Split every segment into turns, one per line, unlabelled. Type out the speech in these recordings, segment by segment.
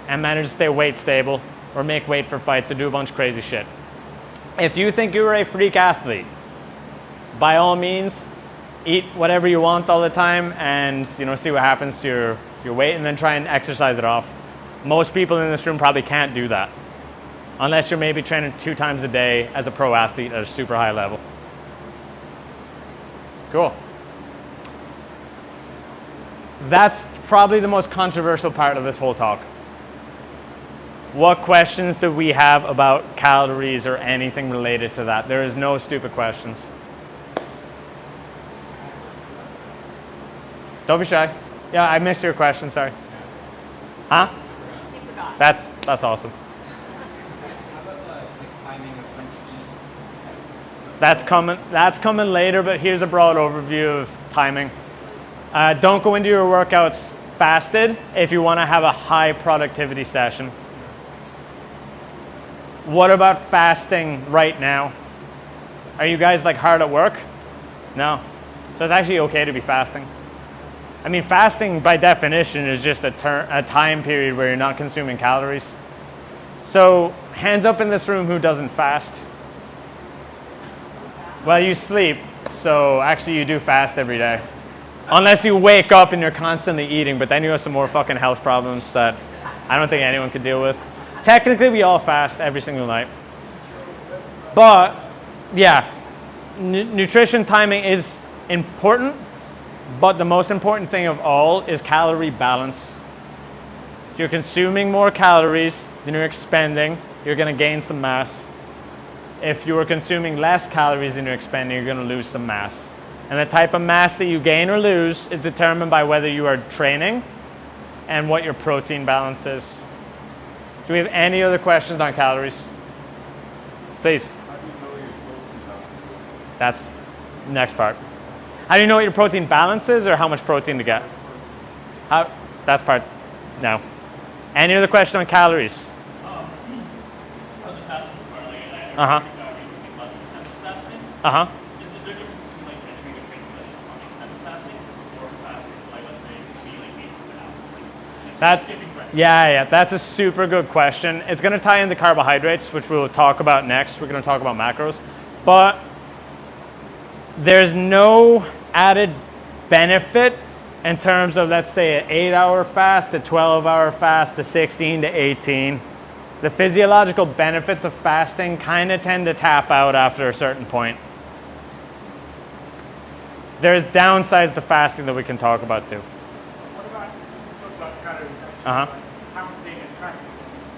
and manage to stay weight stable or make weight for fights or do a bunch of crazy shit. If you think you're a freak athlete, by all means, eat whatever you want all the time and see what happens to your weight, and then try and exercise it off. Most people in this room probably can't do that unless you're maybe training 2 times a day as a pro athlete at a super high level. Cool. That's probably the most controversial part of this whole talk. What questions do we have about calories or anything related to that? There is no stupid questions. Don't be shy. Yeah, I missed your question, sorry. Huh? That's awesome.
How about the timing of when to eat?
That's coming later, but here's a broad overview of timing. Don't go into your workouts fasted if you want to have a high productivity session. What about fasting right now? Are you guys like hard at work? No. So it's actually okay to be fasting. I mean, fasting by definition is just a time period where you're not consuming calories. So hands up in this room who doesn't fast. Well, you sleep, so actually you do fast every day. Unless you wake up and you're constantly eating, but then you have some more fucking health problems that I don't think anyone could deal with. Technically, we all fast every single night. But, yeah, nutrition timing is important, but the most important thing of all is calorie balance. If you're consuming more calories than you're expending, you're going to gain some mass. If you are consuming less calories than you're expending, you're going to lose some mass. And the type of mass that you gain or lose is determined by whether you are training and what your protein balance is. Do we have any other questions on calories? Please.
How do you know your protein balance is?
That's the next part. How do you know what your protein balance is or how much protein to get? That's part. No. Any other question on calories?
On the fasting part, like
Uh-huh.
recently about extended fasting.
Uh-huh.
Is there a difference between like entering a training session on extended fasting or fasting, like let's say between like 8 to 10 hours? Like,
That's,
skipping breakfast.
yeah, that's a super good question. It's going to tie into carbohydrates, which we'll talk about next. We're going to talk about macros. But there's no added benefit in terms of, let's say, an 8-hour fast, a 12-hour fast, a 16 to 18. The physiological benefits of fasting kind of tend to tap out after a certain point. There's downsides to fasting that we can talk about too.
What about, talk about calorie reduction,
Uh-huh.
like counting and tracking?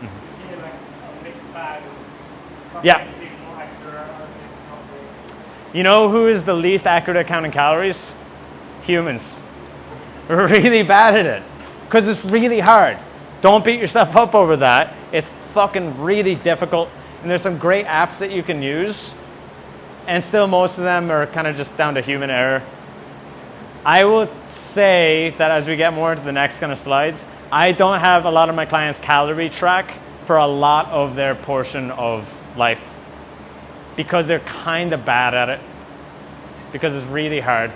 You hear like a mixed bag of some
Yeah.
things being more accurate, other things not really.
You know who is the least accurate at counting calories? Humans. We're really bad at it because it's really hard. Don't beat yourself up over that. It's fucking really difficult, and there's some great apps that you can use, and still most of them are kind of just down to human error. I will say that as we get more into the next kind of slides, I don't have a lot of my clients calorie track for a lot of their portion of life because they're kind of bad at it, because it's really hard.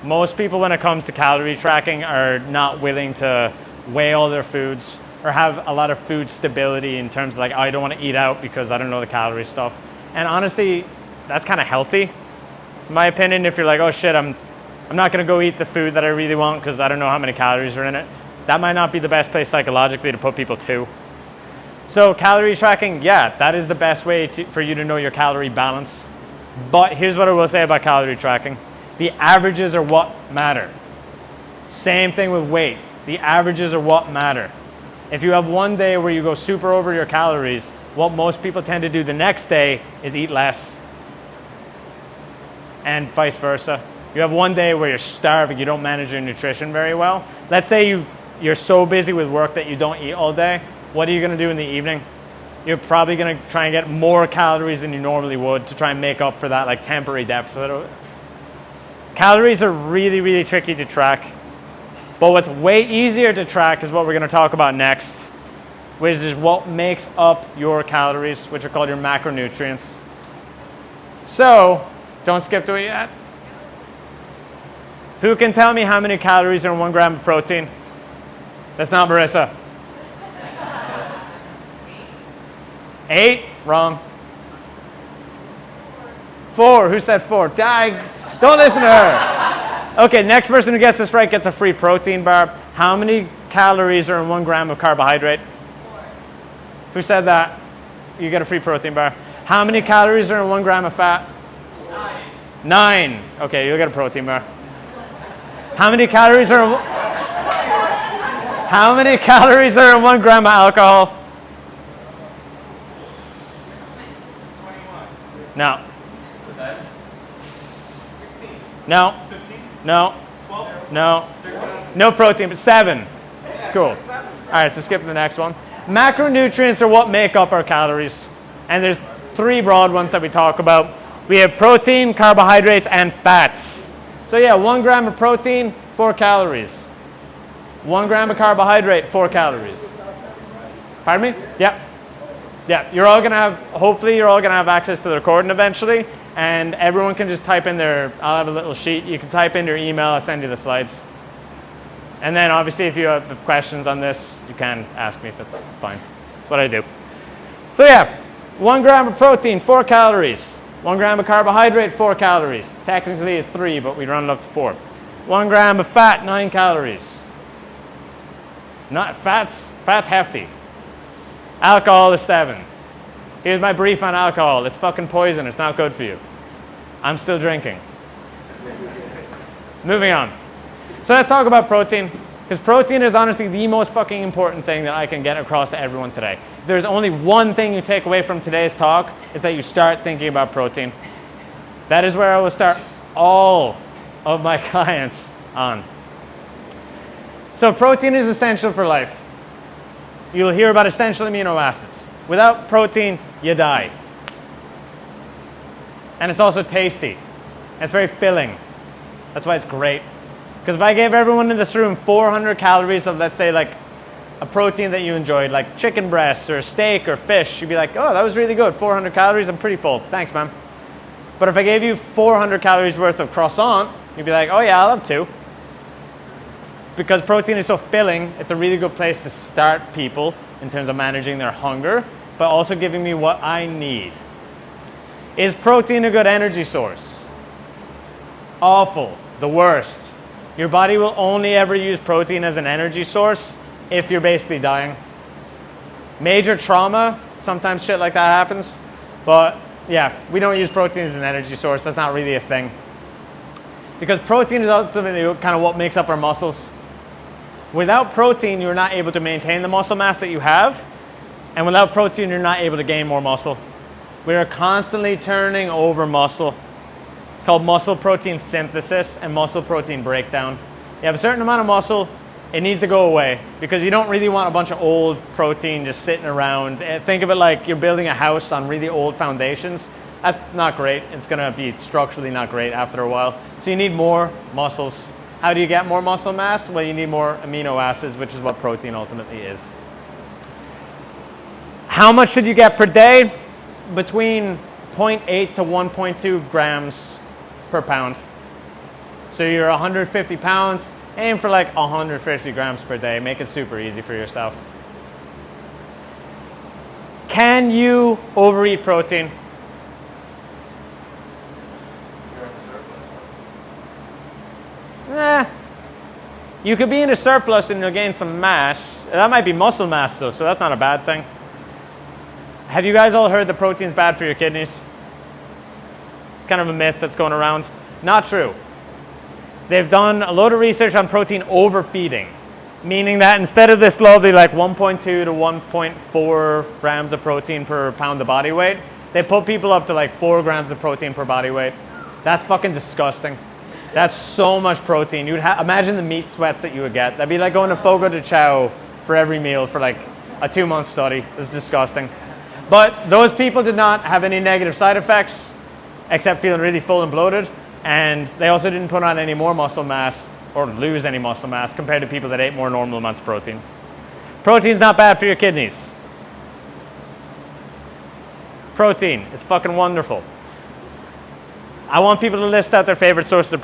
Most people, when it comes to calorie tracking, are not willing to weigh all their foods or have a lot of food stability in terms of like, oh, I don't want to eat out because I don't know the calorie stuff. And honestly, that's kind of healthy, in my opinion. If you're like, oh shit, I'm not going to go eat the food that I really want because I don't know how many calories are in it, that might not be the best place psychologically to put people to. So calorie tracking, yeah, that is the best way for you to know your calorie balance. But here's what I will say about calorie tracking. The averages are what matter. Same thing with weight. The averages are what matter. If you have one day where you go super over your calories, what most people tend to do the next day is eat less. And vice versa. You have one day where you're starving, you don't manage your nutrition very well. Let's say you're so busy with work that you don't eat all day. What are you going to do in the evening? You're probably going to try and get more calories than you normally would to try and make up for that like temporary deficit. Calories are really, really tricky to track. But what's way easier to track is what we're going to talk about next, which is what makes up your calories, which are called your macronutrients. So, don't skip to it yet. Who can tell me how many calories are in 1 gram of protein? That's not Marissa. 8? Wrong. 4. Who said 4? Don't listen to her. Okay, next person who gets this right gets a free protein bar. How many calories are in 1 gram of carbohydrate? 4. Who said that? You get a free protein bar. How many calories are in 1 gram of fat? 9. Okay, you'll get a protein bar. How many calories are in 1 gram of alcohol?
21.
No.
Was that?
No.
15?
No.
12?
No. No protein, but 7. Cool. All right, so skip to the next one. Macronutrients are what make up our calories. And there's 3 broad ones that we talk about. We have protein, carbohydrates, and fats. So yeah, 1 gram of protein, 4 calories. 1 gram of carbohydrate, 4 calories. Pardon me? Yep. Yeah, you're all gonna have, hopefully you're all gonna have access to the recording eventually, and everyone can just type in I'll have a little sheet, you can type in your email, I'll send you the slides. And then obviously if you have questions on this, you can ask me if it's fine. That's what I do. So yeah, 1 gram of protein, 4 calories. 1 gram of carbohydrate, 4 calories. Technically it's 3, but we run it up to 4. 1 gram of fat, 9 calories. Fat's hefty. Alcohol is 7. Here's my brief on alcohol. It's fucking poison. It's not good for you. I'm still drinking. Moving on. So let's talk about protein, because protein is honestly the most fucking important thing that I can get across to everyone today. If there's only one thing you take away from today's talk, is that you start thinking about protein. That is where I will start all of my clients on. So protein is essential for life. You'll hear about essential amino acids. Without protein, you die. And it's also tasty. It's very filling. That's why it's great. Because if I gave everyone in this room 400 calories of, let's say, like a protein that you enjoyed, like chicken breast or steak or fish, you'd be like, oh, that was really good. 400 calories, I'm pretty full. Thanks, man. But if I gave you 400 calories worth of croissant, you'd be like, oh yeah, I'll have 2. Because protein is so filling, it's a really good place to start people in terms of managing their hunger, but also giving me what I need. Is protein a good energy source? Awful. The worst. Your body will only ever use protein as an energy source if you're basically dying. Major trauma, sometimes shit like that happens. But yeah, we don't use protein as an energy source. That's not really a thing. Because protein is ultimately kind of what makes up our muscles. Without protein, you're not able to maintain the muscle mass that you have. And without protein, you're not able to gain more muscle. We are constantly turning over muscle. It's called muscle protein synthesis and muscle protein breakdown. You have a certain amount of muscle, it needs to go away because you don't really want a bunch of old protein just sitting around. Think of it like you're building a house on really old foundations. That's not great. It's going to be structurally not great after a while. So you need more muscles. How do you get more muscle mass? Well, you need more amino acids, which is what protein ultimately is. How much should you get per day? Between 0.8 to 1.2 grams per pound. So you're 150 pounds, aim for like 150 grams per day. Make it super easy for yourself. Can you overeat protein? You could be in a surplus and you'll gain some mass. That might be muscle mass though, so that's not a bad thing. Have you guys all heard that protein's bad for your kidneys? It's kind of a myth that's going around. Not true. They've done a load of research on protein overfeeding, meaning that instead of this lovely like 1.2 to 1.4 grams of protein per pound of body weight, they put people up to like 4 grams of protein per body weight. That's fucking disgusting. That's so much protein. You'd imagine the meat sweats that you would get. That'd be like going to Fogo de Chao for every meal for like a 2-month study. It's disgusting. But those people did not have any negative side effects except feeling really full and bloated. And they also didn't put on any more muscle mass or lose any muscle mass compared to people that ate more normal amounts of protein. Protein's not bad for your kidneys. Protein is fucking wonderful. I want people to list out their favorite sources of protein.